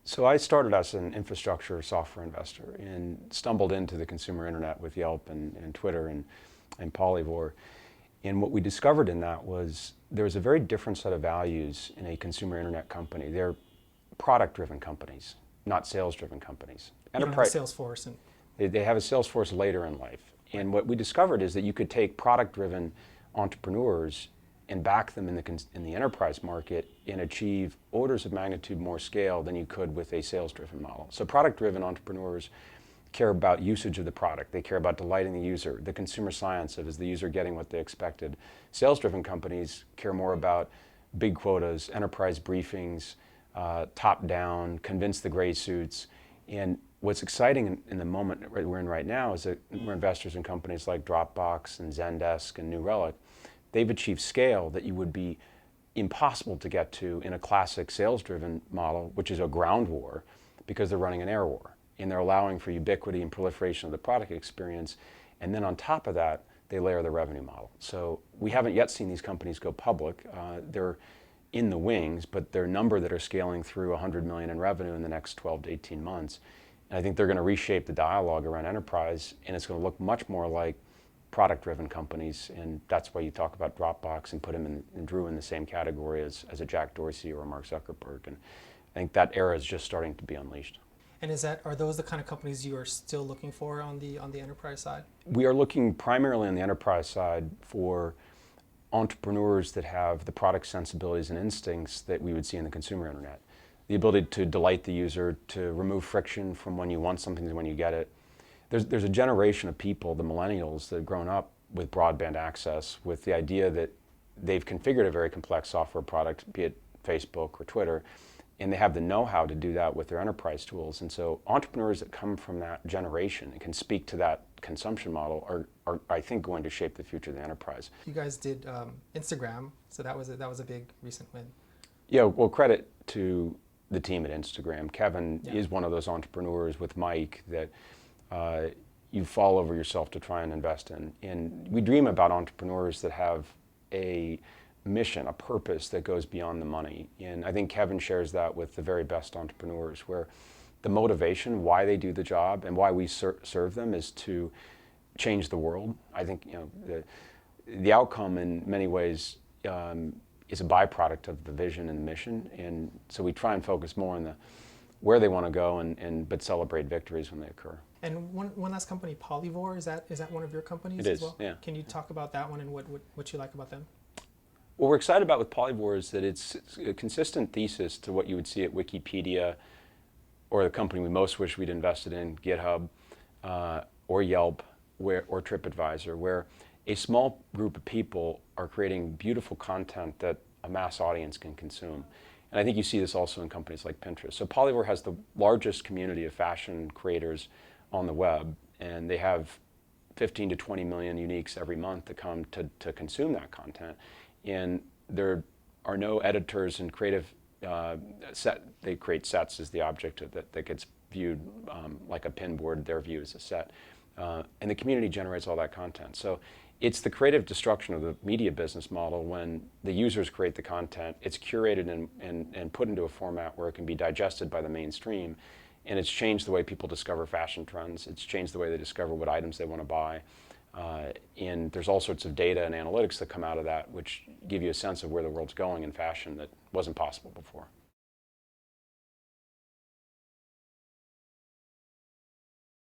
So I started as an infrastructure software investor and stumbled into the consumer internet with Yelp and Twitter and Polyvore. And what we discovered in that was there was a very different set of values in a consumer internet company. They're product-driven companies, not sales-driven companies. You don't have a sales force. And They have a sales force later in life. And what we discovered is that you could take product-driven entrepreneurs and back them in the enterprise market and achieve orders of magnitude more scale than you could with a sales-driven model. So product-driven entrepreneurs care about usage of the product. They care about delighting the user, the consumer science of is the user getting what they expected. Sales-driven companies care more about big quotas, enterprise briefings, top-down, convince the gray suits. And what's exciting in the moment we're in right now is that we're investors in companies like Dropbox and Zendesk and New Relic. They've achieved scale that you would be impossible to get to in a classic sales-driven model, which is a ground war, because they're running an air war. And they're allowing for ubiquity and proliferation of the product experience. And then on top of that, they layer the revenue model. So we haven't yet seen these companies go public. They're in the wings, but they're a number that are scaling through 100 million in revenue in the next 12 to 18 months. And I think they're going to reshape the dialogue around enterprise, and it's going to look much more like product-driven companies, and that's why you talk about Dropbox and put him and Drew in the same category as a Jack Dorsey or a Mark Zuckerberg. And I think that era is just starting to be unleashed. And are those the kind of companies you are still looking for on the enterprise side? We are looking primarily on the enterprise side for entrepreneurs that have the product sensibilities and instincts that we would see in the consumer internet. The ability to delight the user, to remove friction from when you want something to when you get it. There's a generation of people, the millennials, that have grown up with broadband access, with the idea that they've configured a very complex software product, be it Facebook or Twitter, and they have the know-how to do that with their enterprise tools. And so entrepreneurs that come from that generation and can speak to that consumption model are I think, going to shape the future of the enterprise. You guys did Instagram, so that was a big recent win. Yeah, well, credit to the team at Instagram. Kevin is one of those entrepreneurs with Mike that you fall over yourself to try and invest in. And we dream about entrepreneurs that have a mission, a purpose that goes beyond the money. And I think Kevin shares that with the very best entrepreneurs, where the motivation, why they do the job and why we serve them, is to change the world. I think the outcome in many ways is a byproduct of the vision and the mission. And so we try and focus more on where they want to go but celebrate victories when they occur. And one last company, Polyvore, is that one of your companies as well? It is, yeah. Can you talk about that one and what you like about them? What we're excited about with Polyvore is that it's a consistent thesis to what you would see at Wikipedia or the company we most wish we'd invested in, GitHub, or Yelp, or TripAdvisor, where a small group of people are creating beautiful content that a mass audience can consume. And I think you see this also in companies like Pinterest. So Polyvore has the largest community of fashion creators on the web, and they have 15 to 20 million uniques every month that come to consume that content. And there are no editors and creative they create sets as the object of that gets viewed like a pin board. Their view is a set. And the community generates all that content. So it's the creative destruction of the media business model when the users create the content, it's curated and put into a format where it can be digested by the mainstream. And it's changed the way people discover fashion trends. It's changed the way they discover what items they want to buy. And there's all sorts of data and analytics that come out of that, which give you a sense of where the world's going in fashion that wasn't possible before.